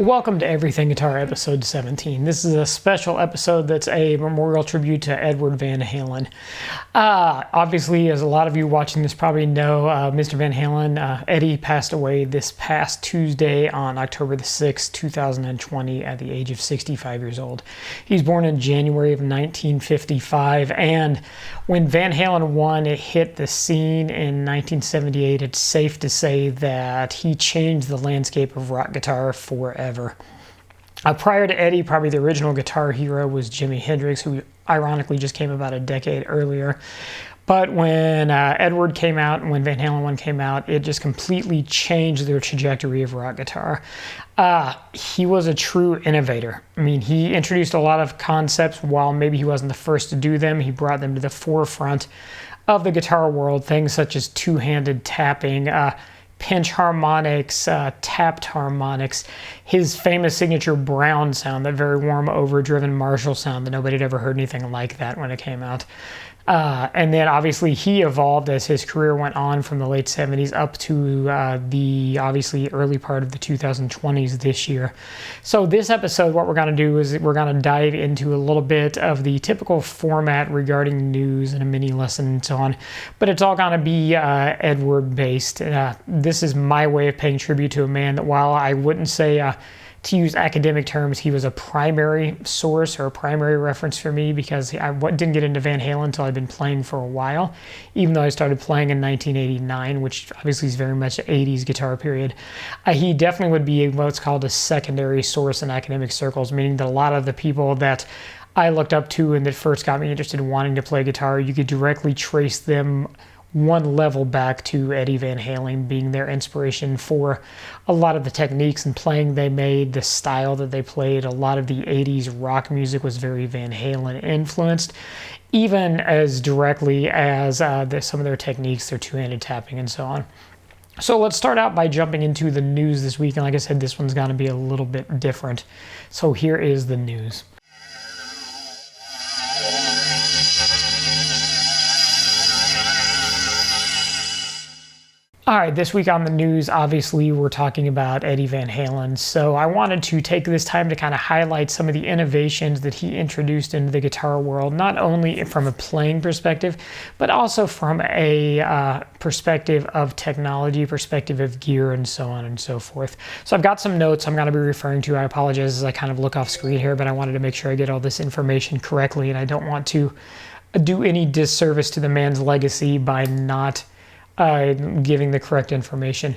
Welcome to Everything Guitar episode 17. This is a special episode that's a memorial tribute to Edward Van Halen. Obviously, as a lot of you watching this probably know, Mr. Van Halen, Eddie, passed away this past Tuesday on October the 6th, 2020 at the age of 65 years old. He was born in January of 1955, and when Van Halen 1 hit the scene in 1978, it's safe to say that he changed the landscape of rock guitar forever. Prior to Eddie, probably the original guitar hero was Jimi Hendrix, who ironically just came about a decade earlier. But when Edward came out and when Van Halen 1 came out, it just completely changed the trajectory of rock guitar. He was a true innovator. I mean, he introduced a lot of concepts. While maybe he wasn't the first to do them, he brought them to the forefront of the guitar world. Things such as two-handed tapping, pinch harmonics, tapped harmonics, his famous signature Brown sound, that very warm, overdriven Marshall sound that nobody had ever heard anything like that when it came out. And then obviously he evolved as his career went on from the late 70s up to the obviously early part of the 2020s this year. So this episode, what we're going to do is we're going to dive into a little bit of the typical format regarding news and a mini lesson and so on. But it's all going to be Edward based. This is my way of paying tribute to a man that, while I wouldn't say to use academic terms, he was a primary source or a primary reference for me, because I didn't get into Van Halen until I'd been playing for a while, even though I started playing in 1989, which obviously is very much an 80s guitar period. He definitely would be what's called a secondary source in academic circles, meaning that a lot of the people that I looked up to and that first got me interested in wanting to play guitar, you could directly trace them one level back to Eddie Van Halen being their inspiration for a lot of the techniques and playing they made, the style that they played. A lot of the 80s rock music was very Van Halen influenced, even as directly as some of their techniques, their two-handed tapping and so on. So let's start out by jumping into the news this week. And like I said, this one's going to be a little bit different. So here is the news. All right, this week on the news, obviously, we're talking about Eddie Van Halen. So I wanted to take this time to kind of highlight some of the innovations that he introduced into the guitar world, not only from a playing perspective, but also from a perspective of technology, perspective of gear, and so on and so forth. So I've got some notes I'm going to be referring to. I apologize as I kind of look off screen here, but I wanted to make sure I get all this information correctly, and I don't want to do any disservice to the man's legacy by not giving the correct information.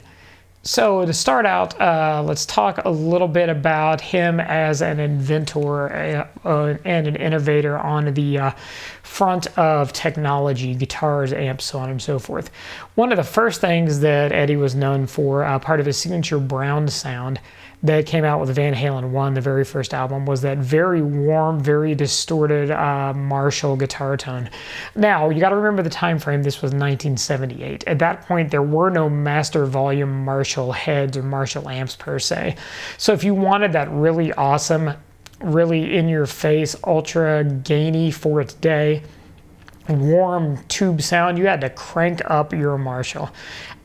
So to start out, let's talk a little bit about him as an inventor and an innovator on the front of technology, guitars, amps, so on and so forth. One of the first things that Eddie was known for, part of his signature Brown sound that came out with Van Halen 1, the very first album, was that very warm, very distorted Marshall guitar tone. Now, you got to remember the time frame. This was 1978. At that point, there were no master volume Marshall heads or Marshall amps per se. So if you wanted that really awesome, really in-your-face, ultra gainy for its day, warm tube sound, you had to crank up your Marshall.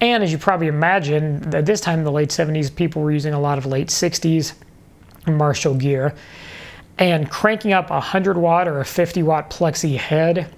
And as you probably imagine, at this time in the late 70s, people were using a lot of late 60s Marshall gear. And cranking up a 100 watt or a 50 watt plexi head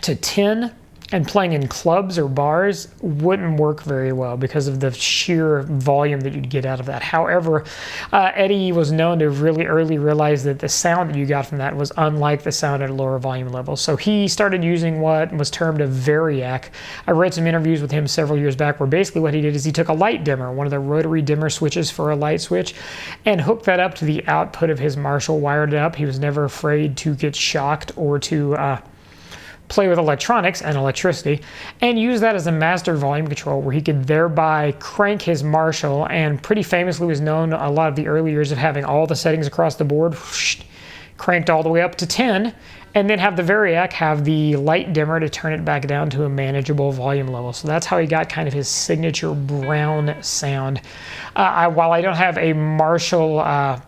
to 10 and playing in clubs or bars wouldn't work very well because of the sheer volume that you'd get out of that. However, Eddie was known to really early realize that the sound that you got from that was unlike the sound at a lower volume level. So he started using what was termed a variac. I read some interviews with him several years back where basically what he did is he took a light dimmer, one of the rotary dimmer switches for a light switch, and hooked that up to the output of his Marshall, wired it up. He was never afraid to get shocked or to play with electronics and electricity, and use that as a master volume control where he could thereby crank his Marshall, and pretty famously was known a lot of the early years of having all the settings across the board whoosh, cranked all the way up to 10, and then have the variac have the light dimmer to turn it back down to a manageable volume level. So that's how he got kind of his signature Brown sound. While I don't have a Marshall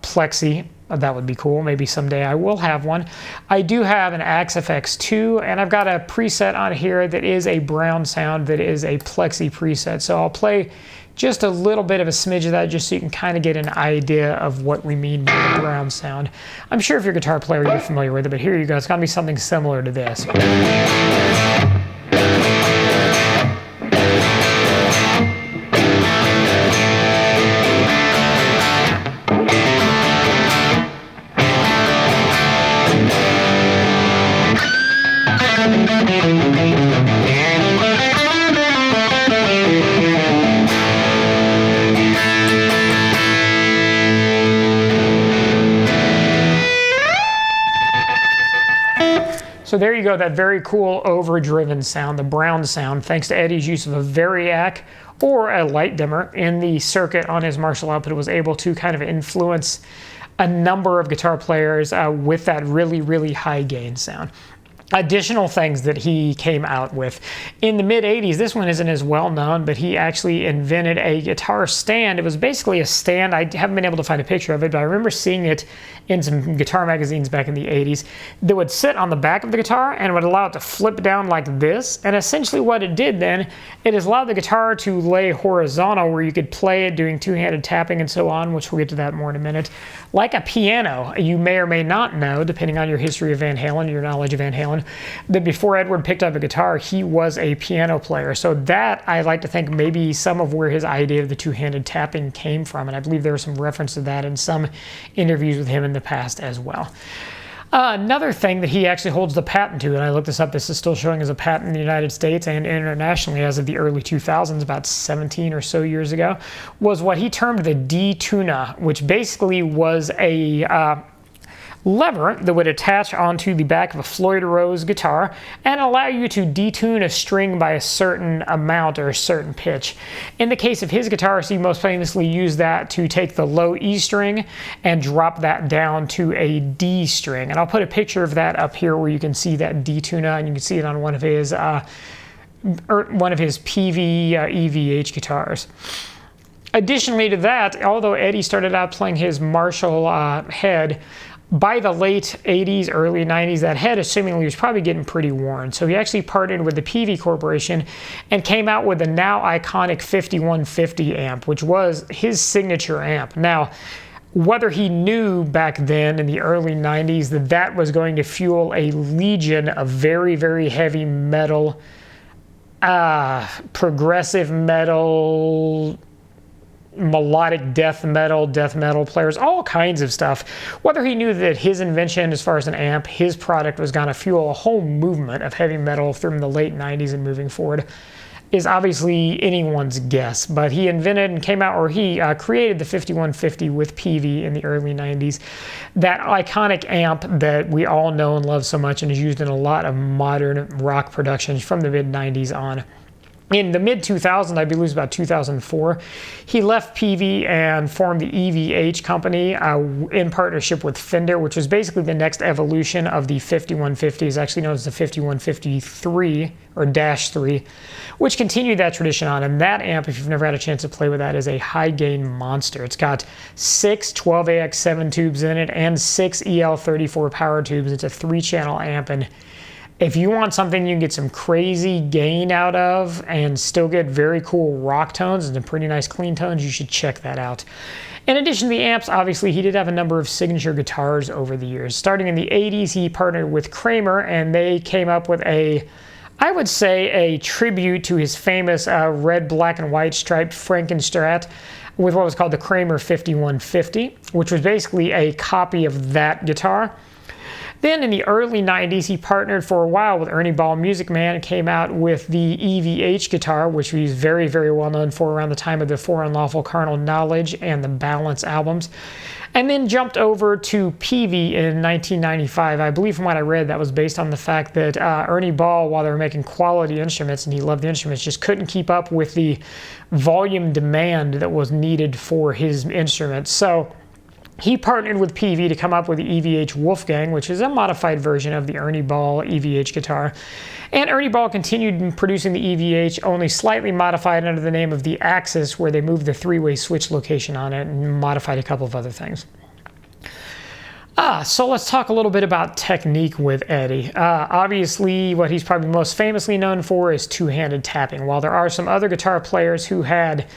plexi, that would be cool. Maybe someday I will have one. I do have an Axe FX2, and I've got a preset on here that is a Brown sound that is a plexi preset. So I'll play just a little bit of a smidge of that, just so you can kind of get an idea of what we mean by the brown sound. I'm sure if you're a guitar player, you're familiar with it, but here you go. It's going to be something similar to this. So there you go, that very cool overdriven sound, the brown sound, thanks to Eddie's use of a variac or a light dimmer in the circuit on his Marshall output, was able to kind of influence a number of guitar players with that really, really high gain sound. Additional things that he came out with. In the mid-80s, this one isn't as well known, but he actually invented a guitar stand. It was basically a stand. I haven't been able to find a picture of it, but I remember seeing it in some guitar magazines back in the 80s that would sit on the back of the guitar and would allow it to flip down like this. And essentially what it did then, it allowed the guitar to lay horizontal where you could play it doing two-handed tapping and so on, which we'll get to that more in a minute. Like a piano. You may or may not know, depending on your history of Van Halen, your knowledge of Van Halen, that before Edward picked up a guitar, he was a piano player. So that, I like to think, maybe some of where his idea of the two-handed tapping came from. And I believe there was some reference to that in some interviews with him in the past as well. Another thing that he actually holds the patent to, and I looked this up, this is still showing as a patent in the United States and internationally as of the early 2000s, about 17 or so years ago, was what he termed the D-tuna, which basically was a lever that would attach onto the back of a Floyd Rose guitar and allow you to detune a string by a certain amount or a certain pitch. In the case of his guitars, he most famously used that to take the low E string and drop that down to a D string. And I'll put a picture of that up here where you can see that D-tuna, and you can see it on one of his PV EVH guitars. Additionally to that, although Eddie started out playing his Marshall head, by the late 80s, early 90s, that head assumingly was probably getting pretty worn. So he actually partnered with the PV Corporation and came out with the now iconic 5150 amp, which was his signature amp. Now, whether he knew back then in the early 90s that that was going to fuel a legion of very, very heavy metal, progressive metal, melodic death metal players, all kinds of stuff. Whether he knew that his invention as far as an amp, his product, was going to fuel a whole movement of heavy metal from the late 90s and moving forward is obviously anyone's guess. But he invented and came out, or he created the 5150 with PV in the early 90s. That iconic amp that we all know and love so much and is used in a lot of modern rock productions from the mid 90s on. In the mid-2000s, I believe it was about 2004, he left PV and formed the EVH company in partnership with Fender, which was basically the next evolution of the 5150. It's actually known as the 5153, or -3, which continued that tradition on. And that amp, if you've never had a chance to play with that, is a high-gain monster. It's got 6 12AX7 tubes in it and 6 EL34 power tubes. It's a 3-channel amp, and if you want something you can get some crazy gain out of and still get very cool rock tones and some pretty nice clean tones, you should check that out. In addition to the amps, obviously, he did have a number of signature guitars over the years. Starting in the 80s, he partnered with Kramer, and they came up with I would say, a tribute to his famous red, black, and white striped Frankenstrat with what was called the Kramer 5150, which was basically a copy of that guitar. Then in the early 90s, he partnered for a while with Ernie Ball Music Man and came out with the EVH guitar, which he's very, very well known for around the time of the For Unlawful Carnal Knowledge and the Balance albums. And then jumped over to PV in 1995. I believe from what I read, that was based on the fact that Ernie Ball, while they were making quality instruments, and he loved the instruments, just couldn't keep up with the volume demand that was needed for his instruments. So he partnered with PV to come up with the EVH Wolfgang, which is a modified version of the Ernie Ball EVH guitar. And Ernie Ball continued producing the EVH, only slightly modified under the name of the Axis, where they moved the 3-way switch location on it and modified a couple of other things. So let's talk a little bit about technique with Eddie. Obviously, what he's probably most famously known for is two-handed tapping. While there are some other guitar players who had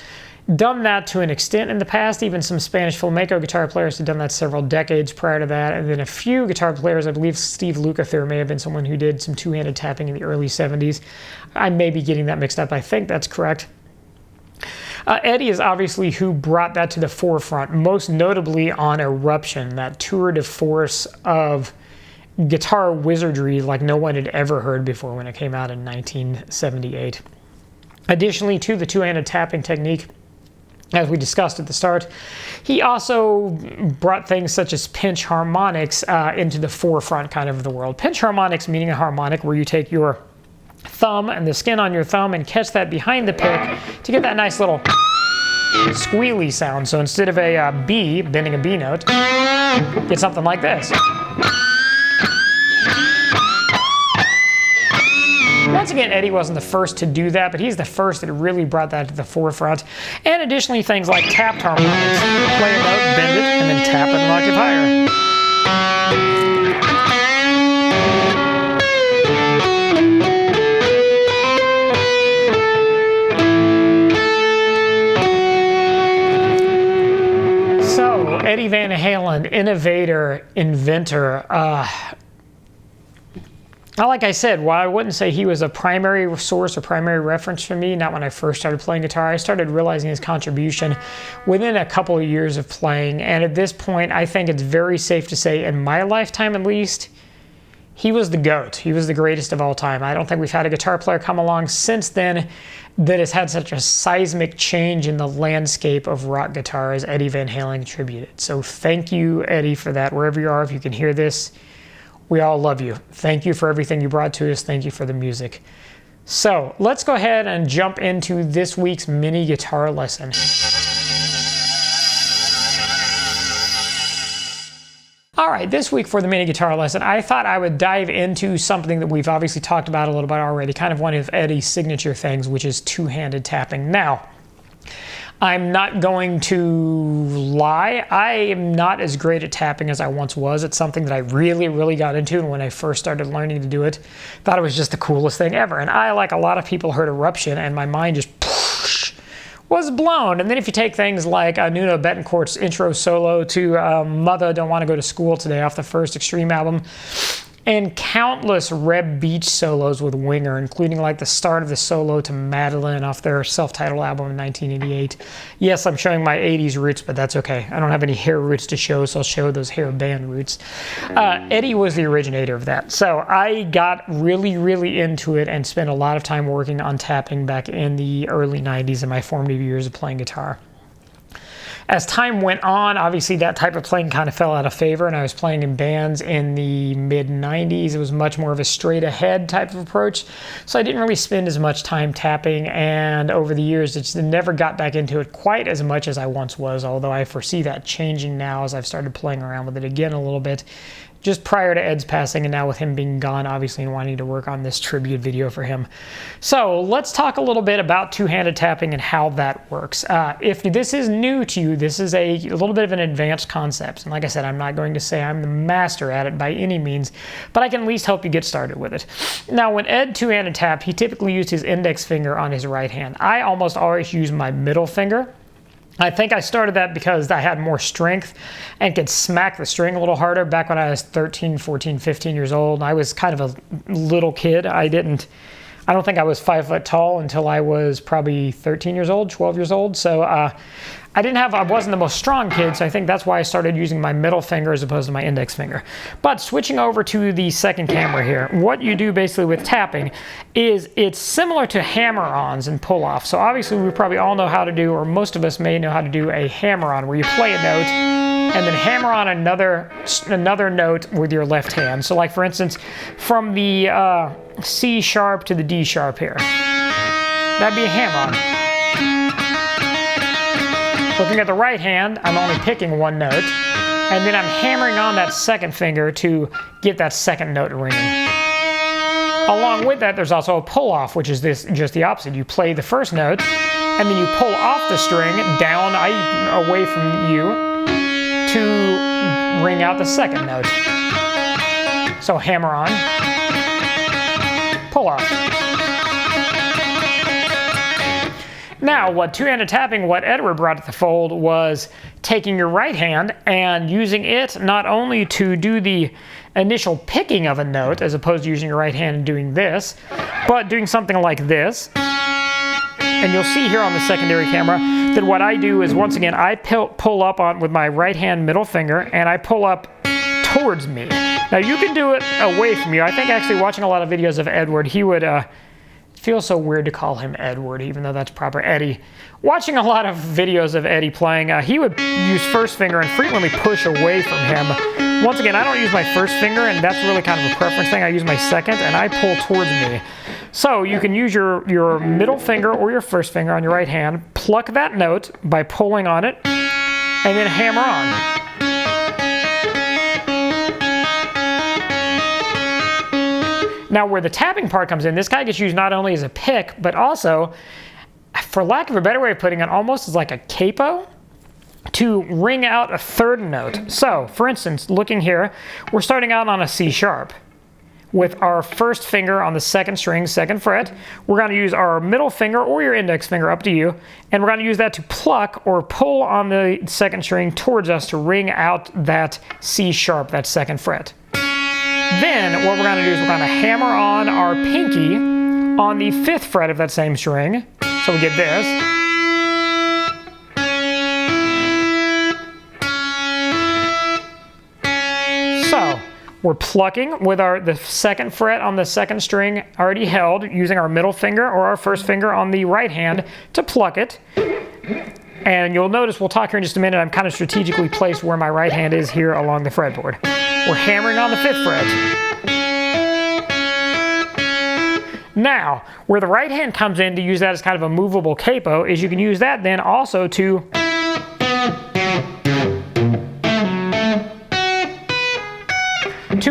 done that to an extent in the past. Even some Spanish flamenco guitar players had done that several decades prior to that. And then a few guitar players, I believe Steve Lukather may have been someone who did some two-handed tapping in the early 70s. I may be getting that mixed up. I think that's correct. Eddie is obviously who brought that to the forefront, most notably on Eruption, that tour de force of guitar wizardry like no one had ever heard before when it came out in 1978. Additionally to the two-handed tapping technique, as we discussed at the start, he also brought things such as pinch harmonics into the forefront kind of the world. Pinch harmonics meaning a harmonic where you take your thumb and the skin on your thumb and catch that behind the pick to get that nice little squealy sound. So instead of a B, bending a B note, get something like this. Once again, Eddie wasn't the first to do that, but he's the first that really brought that to the forefront. And additionally, things like tapped harmonics. Play a note, bend it, and then tap it an octave higher. So, Eddie Van Halen, innovator, inventor, like I said, while I wouldn't say he was a primary source or primary reference for me, not when I first started playing guitar, I started realizing his contribution within a couple of years of playing. And at this point, I think it's very safe to say, in my lifetime at least, he was the GOAT. He was the greatest of all time. I don't think we've had a guitar player come along since then that has had such a seismic change in the landscape of rock guitar as Eddie Van Halen contributed. So thank you, Eddie, for that. Wherever you are, if you can hear this, we all love you. Thank you for everything you brought to us. Thank you for the music. So let's go ahead and jump into this week's mini guitar lesson. All right, this week for the mini guitar lesson, I thought I would dive into something that we've obviously talked about a little bit already, kind of one of Eddie's signature things, which is two-handed tapping. Now, I'm not going to lie, I am not as great at tapping as I once was. It's something that I really got into, and when I first started learning to do it, thought it was just the coolest thing ever. And I, like a lot of people, heard Eruption, and my mind just was blown. And then if you take things like Nuno Betancourt's intro solo to Mother Don't Want to Go to School Today off the first Extreme album, and countless Reb Beach solos with Winger, including like the start of the solo to Madeline off their self-titled album in 1988. Yes, I'm showing my 80s roots, but that's okay. I don't have any hair roots to show, so I'll show those hair band roots. Eddie was the originator of that. So I got really into it and spent a lot of time working on tapping back in the early 90s in my formative years of playing guitar. As time went on, obviously that type of playing kind of fell out of favor, and I was playing in bands in the mid-90s. It was much more of a straight-ahead type of approach, so I didn't really spend as much time tapping, and over the years, it just never got back into it quite as much as I once was, although I foresee that changing now as I've started playing around with it again a little bit, just prior to Ed's passing, and now with him being gone, obviously, and wanting to work on this tribute video for him. So let's talk a little bit about two-handed tapping and how that works. If this is new to you, this is a little bit of an advanced concept. And like I said, I'm not going to say I'm the master at it by any means, but I can at least help you get started with it. Now, when Ed two-handed tapped, he typically used his index finger on his right hand. I almost always use my middle finger. I think I started that because I had more strength and could smack the string a little harder back when I was 13, 14, 15 years old. I was kind of a little kid. I don't think I was 5 foot tall until I was probably 13 years old, 12 years old. So I wasn't the most strong kid, so I think that's why I started using my middle finger as opposed to my index finger. But switching over to the second camera here, what you do basically with tapping is it's similar to hammer-ons and pull-offs. So obviously we probably all know how to do, or most of us may know how to do a hammer-on, where you play a note and then hammer on another note with your left hand. So like for instance, from the C sharp to the D sharp here, that'd be a hammer-on. Looking at the right hand, I'm only picking one note, and then I'm hammering on that second finger to get that second note ringing. Along with that, there's also a pull-off, which is just the opposite. You play the first note, and then you pull off the string down away from you to ring out the second note. So hammer on, pull off. Now, Now, what two-handed tapping, what Edward brought to the fold was taking your right hand and using it not only to do the initial picking of a note, as opposed to using your right hand and doing this, but doing something like this. And you'll see here on the secondary camera that what I do is, once again, I pull up on with my right hand middle finger, and I pull up towards me. Now, you can do it away from you. I think actually watching a lot of videos of Edward, he would feel so weird to call him Edward, even though that's proper Eddie. Watching a lot of videos of Eddie playing, he would use first finger and frequently push away from him. Once again, I don't use my first finger, and that's really kind of a preference thing. I use my second, and I pull towards me. So you can use your middle finger or your first finger on your right hand, pluck that note by pulling on it, and then hammer on. Now, where the tapping part comes in, this guy gets used not only as a pick, but also, for lack of a better way of putting it, almost as like a capo to ring out a third note. So, for instance, looking here, we're starting out on a C sharp. With our first finger on the second string, second fret, we're going to use our middle finger or your index finger, up to you, and we're going to use that to pluck or pull on the second string towards us to ring out that C sharp, that second fret. Then what we're going to do is we're going to hammer on our pinky on the 5th fret of that same string. So we get this. So we're plucking with the 2nd fret on the 2nd string already held, using our middle finger or our first finger on the right hand to pluck it. And you'll notice, we'll talk here in just a minute, I'm kind of strategically placed where my right hand is here along the fretboard. We're hammering on the 5th fret. Now, where the right hand comes in to use that as kind of a movable capo is you can use that then also to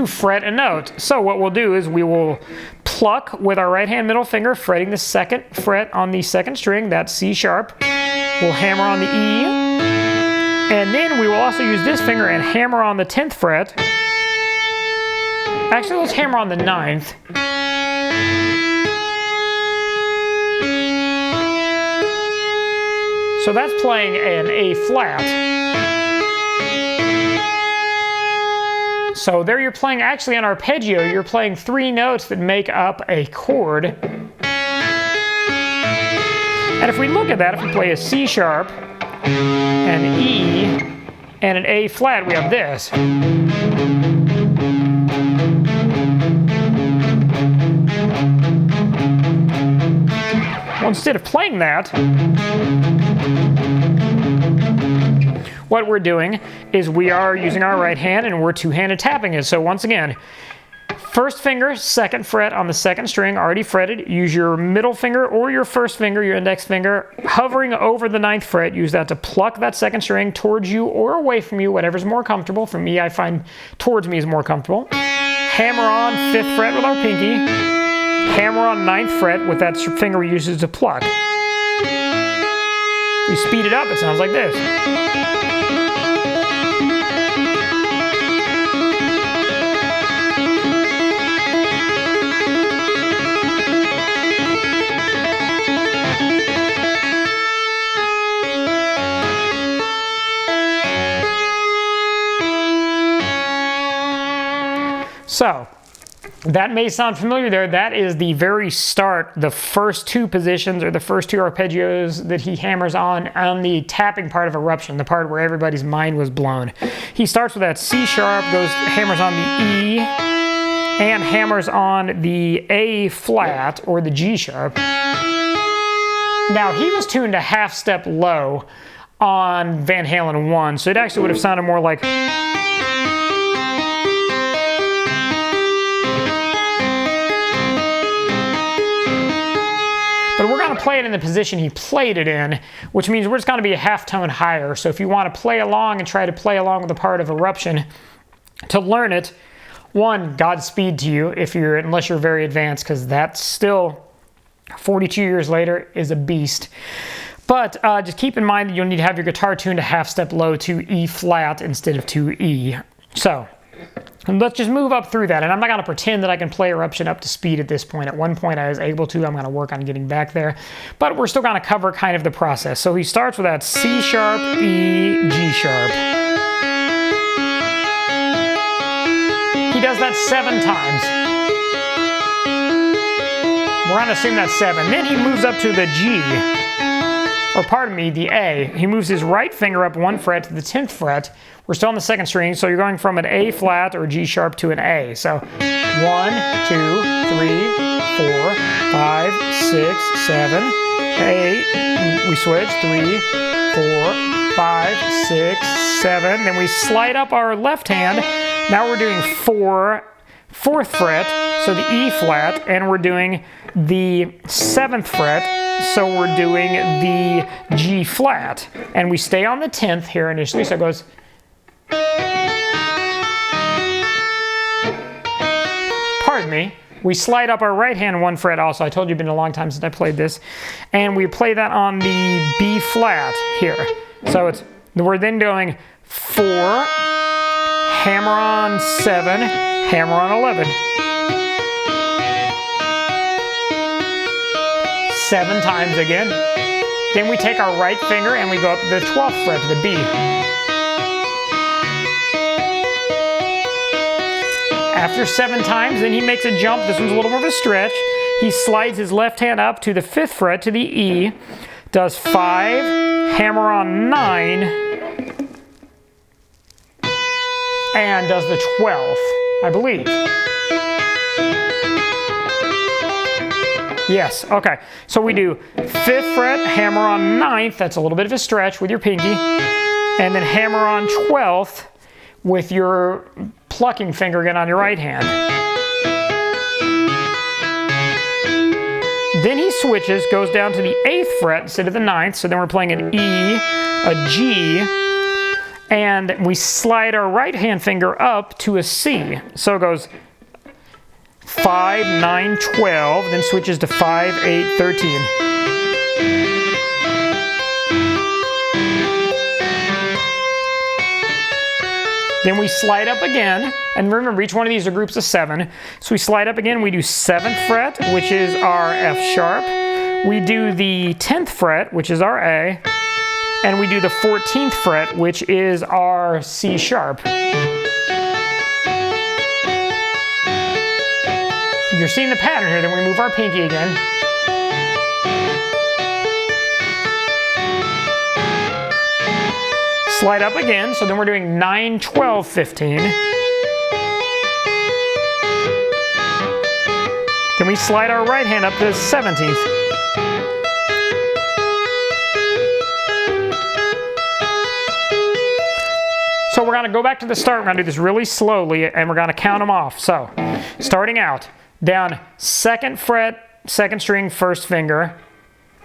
fret a note. So what we'll do is we will pluck with our right hand middle finger, fretting the 2nd fret on the 2nd string, that's C sharp. We'll hammer on the E, and then we will also use this finger and hammer on the 10th fret. Actually, let's hammer on the 9th. So that's playing an A flat. So there you're playing, actually on arpeggio, you're playing 3 notes that make up a chord. And if we look at that, if we play a C sharp, an E, and an A flat, we have this. Well, instead of playing that, what we're doing is we are using our right hand and we're two-handed tapping it. So once again, first finger, 2nd fret on the 2nd string, already fretted. Use your middle finger or your first finger, your index finger, hovering over the 9th fret. Use that to pluck that 2nd string towards you or away from you, whatever's more comfortable. For me, I find towards me is more comfortable. Hammer on 5th fret with our pinky. Hammer on 9th fret with that finger we use to pluck. We speed it up, it sounds like this. So, that may sound familiar there. That is the very start, the first 2 positions or the first 2 arpeggios that he hammers on the tapping part of Eruption, the part where everybody's mind was blown. He starts with that C sharp, hammers on the E, and hammers on the A flat or the G sharp. Now, he was tuned a half step low on Van Halen 1, so it actually would have sounded more like... But we're going to play it in the position he played it in, which means we're just going to be a half tone higher. So if you want to play along and try to play along with the part of Eruption, to learn it, one, Godspeed to you unless you're very advanced, because that's still 42 years later is a beast. But just keep in mind that you'll need to have your guitar tuned a half step low to E flat instead of to E. So And let's just move up through that. And I'm not going to pretend that I can play Eruption up to speed at this point. At one point I was able to. I'm going to work on getting back there. But we're still going to cover kind of the process. So he starts with that C sharp, E, G sharp. He does that 7 times. We're going to assume that's 7. Then he moves up to the G. Or pardon me, the A. He moves his right finger up 1 fret to the 10th fret. We're still on the 2nd string, so you're going from an A flat or G sharp to an A. So 1, 2, 3, 4, 5, 6, 7, 8. We switch 3, 4, 5, 6, 7. Then we slide up our left hand. Now we're doing 4th fret, so the E flat, and we're doing the 7th fret. So we're doing the G flat, and we stay on the 10th here initially, so it goes. Pardon me. We slide up our right hand 1 fret also. I told you it's been a long time since I played this. And we play that on the B flat here. So we're then doing 4, hammer on 7, hammer on 11. 7 times again. Then we take our right finger and we go up to the 12th fret, to the B. After 7 times, then he makes a jump. This one's a little more of a stretch. He slides his left hand up to the 5th fret, to the E, does 5, hammer on 9, and does the 12th, I believe. Yes, okay. So we do 5th fret, hammer on 9th, that's a little bit of a stretch with your pinky, and then hammer on 12th with your plucking finger again on your right hand. Then he switches, goes down to the 8th fret instead of the 9th, so then we're playing an E, a G, and we slide our right hand finger up to a C. So it goes 5, 9, 12, then switches to 5, 8, 13. Then we slide up again, and remember each one of these are groups of 7. So we slide up again, we do 7th fret, which is our F sharp. We do the 10th fret, which is our A, and we do the 14th fret, which is our C sharp. You're seeing the pattern here. Then we move our pinky again. Slide up again, so then we're doing 9, 12, 15. Then we slide our right hand up to the 17th. So we're going to go back to the start. We're going to do this really slowly, and we're going to count them off. So, starting out. Down 2nd fret, 2nd string, 1st finger,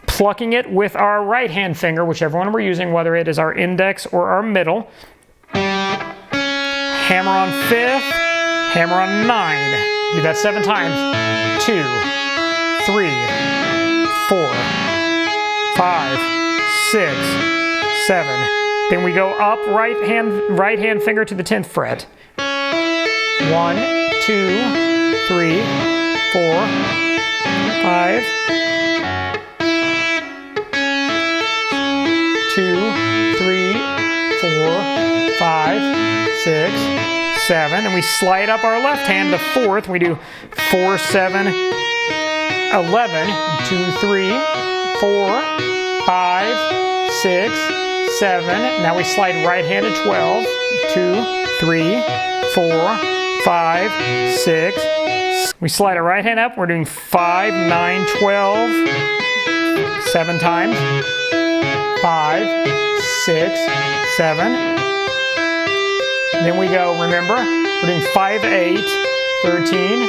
plucking it with our right hand finger, whichever one we're using, whether it is our index or our middle. Hammer on 5th, hammer on 9. Do that 7 times. 2, 3, 4, 5, 6, 7. Then we go up right hand finger to the 10th fret. 1, 2, 3, 4, 5, 2, 3, 4, 5, 6, 7, and we slide up our left hand to 4th. We do 4, 7, 11, 2, 3, 4, 5, 6, 7. Now we slide right hand to 12. 2, 3, 4, 5, 6. We slide our right hand up. We're doing 5, 9, 12, 7 times. 5, 6, 7. Then we go, remember, we're doing 5, 8, 13.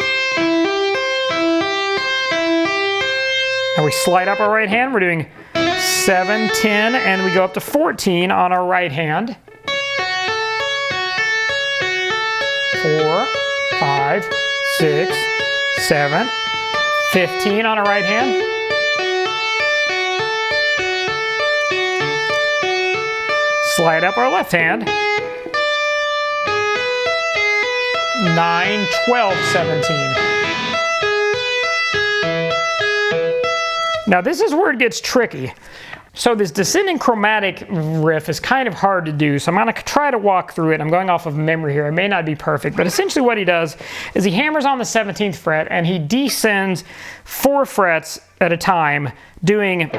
Now we slide up our right hand. We're doing 7, 10, and we go up to 14 on our right hand. 4, 5, 6, 7, 15 on our right hand. Slide up our left hand. 9, 12, 17. Now this is where it gets tricky. So this descending chromatic riff is kind of hard to do, so I'm going to try to walk through it. I'm going off of memory here. It may not be perfect, but essentially what he does is he hammers on the 17th fret and he descends 4 frets at a time, doing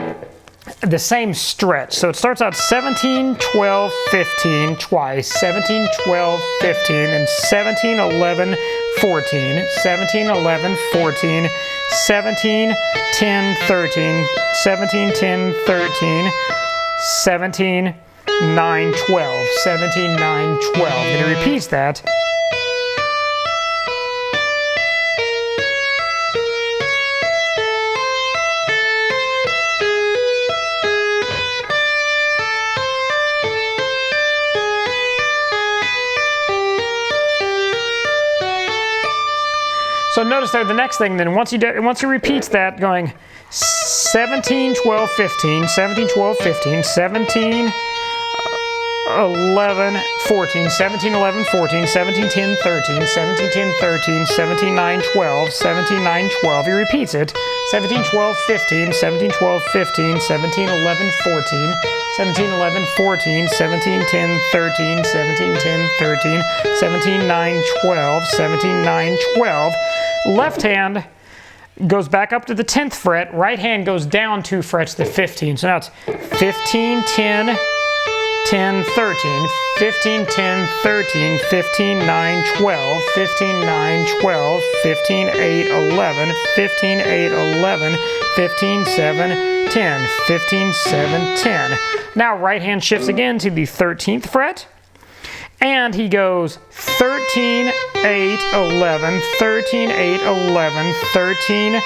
the same stretch. So it starts out 17, 12, 15 twice, 17, 12, 15, and 17, 11, 14, 17, 11, 14, 17, 10, 13, 17, 10, 13, 17, 9, 12, 17, 9, 12. And he repeats that. So notice there the next thing, then once he repeats that, going 17, 12, 15, 17, 12, 15, 17, 11, 14, 17, 11, 14, 17, 10, 13, 17, 10, 13, 17, 9, 12, 17, 9, 12. He repeats it. 17, 12, 15, 17, 12, 15, 17, 11, 14, 17, 11, 14, 17, 10, 13, 17, 10, 13, 17, 9, 12, 17, 9, 12. Left hand goes back up to the 10th fret. Right hand goes down 2 frets to 15. So now it's 15, 10, 10, 13, 15, 10, 13, 15, 9, 12, 15, 9, 12, 15, 8, 11, 15, 8, 11, 15, 7, 10, 15, 7, 10. Now right hand shifts again to the 13th fret. And he goes 13, 8, 11, 13, 8, 11, 13,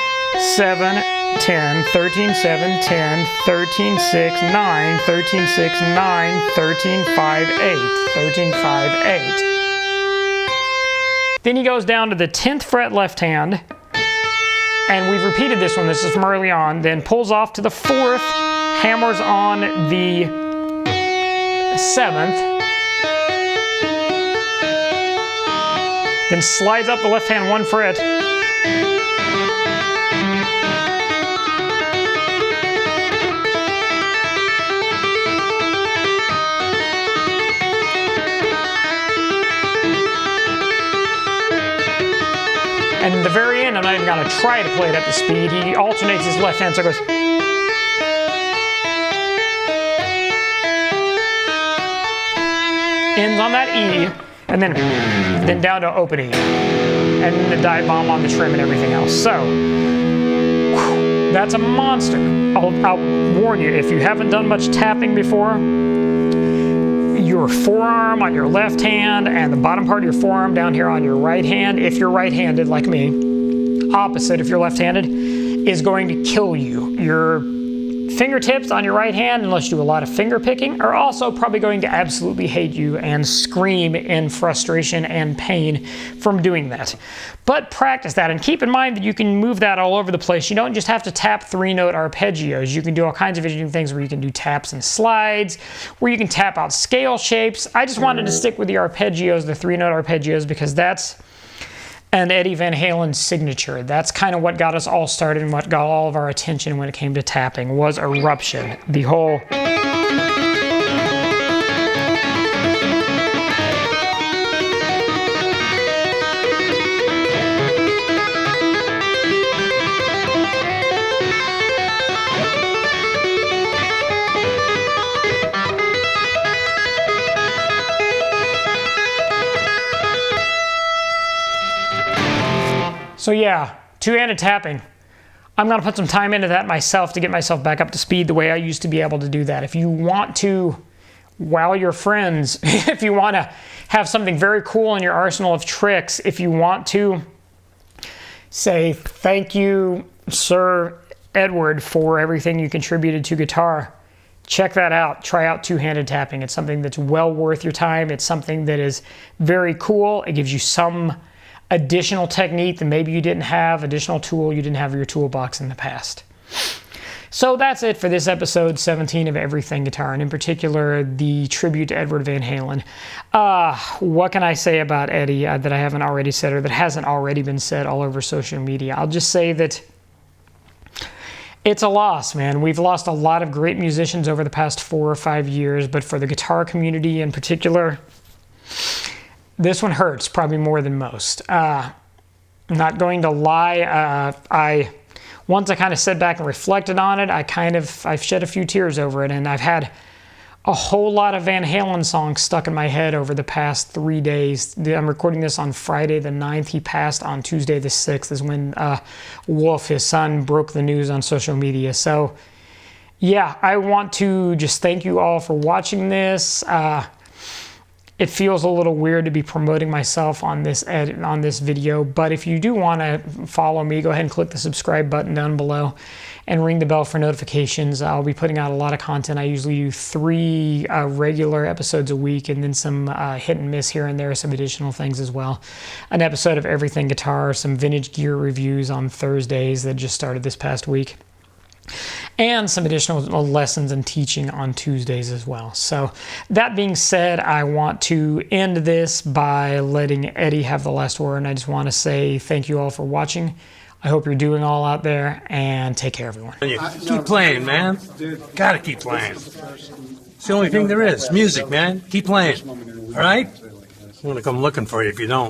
7, 10, 13, 7, 10, 13, 6, 9, 13, 6, 9, 13, 5, 8, 13, 5, 8. Then he goes down to the 10th fret left hand, and we've repeated this one, this is from early on, then pulls off to the 4th, hammers on the 7th, then slides up the left hand 1 fret, and at the very end, I'm not even going to try to play it up to speed. He alternates his left hand, so it goes. Ends on that E, and then down to open E. And then the dive bomb on the trim and everything else. So, that's a monster. I'll warn you, if you haven't done much tapping before, your forearm on your left hand and the bottom part of your forearm down here on your right hand, if you're right-handed like me, opposite if you're left-handed, is going to kill you. Your fingertips on your right hand, unless you do a lot of finger picking, are also probably going to absolutely hate you and scream in frustration and pain from doing that. But practice that, and keep in mind that you can move that all over the place. You don't just have to tap 3-note arpeggios. You can do all kinds of interesting things where you can do taps and slides, where you can tap out scale shapes. I just wanted to stick with the arpeggios, the 3-note arpeggios, because that's an Eddie Van Halen signature. That's kind of what got us all started and what got all of our attention when it came to tapping, was Eruption. The whole So yeah, two-handed tapping. I'm going to put some time into that myself to get myself back up to speed the way I used to be able to do that. If you want to wow your friends, if you want to have something very cool in your arsenal of tricks, if you want to say thank you, Sir Edward, for everything you contributed to guitar, check that out. Try out two-handed tapping. It's something that's well worth your time. It's something that is very cool. It gives you some additional technique that maybe you didn't have, additional tool you didn't have in your toolbox in the past. So that's it for this episode 17 of Everything Guitar, and in particular, the tribute to Edward Van Halen. What can I say about Eddie that I haven't already said, or that hasn't already been said all over social media? I'll just say that it's a loss, man. We've lost a lot of great musicians over the past 4 or 5 years, but for the guitar community in particular, this one hurts probably more than most. I'm not going to lie, once I kind of sat back and reflected on it, I've shed a few tears over it, and I've had a whole lot of Van Halen songs stuck in my head over the past 3 days. I'm recording this on Friday the 9th. He passed on Tuesday the 6th is when Wolf, his son, broke the news on social media. So yeah, I want to just thank you all for watching this. It feels a little weird to be promoting myself on this video, but if you do want to follow me, go ahead and click the subscribe button down below and ring the bell for notifications. I'll be putting out a lot of content. I usually do 3 regular episodes a week, and then some hit and miss here and there, some additional things as well. An episode of Everything Guitar, some vintage gear reviews on Thursdays that just started this past week, and some additional lessons and teaching on Tuesdays as well. So that being said, I want to end this by letting Eddie have the last word, and I just want to say thank you all for watching. I hope you're doing all out there, and take care, everyone. Keep playing, man. Gotta keep playing. It's the only thing there is. Music, man. Keep playing. All right? I'm gonna come looking for you if you don't.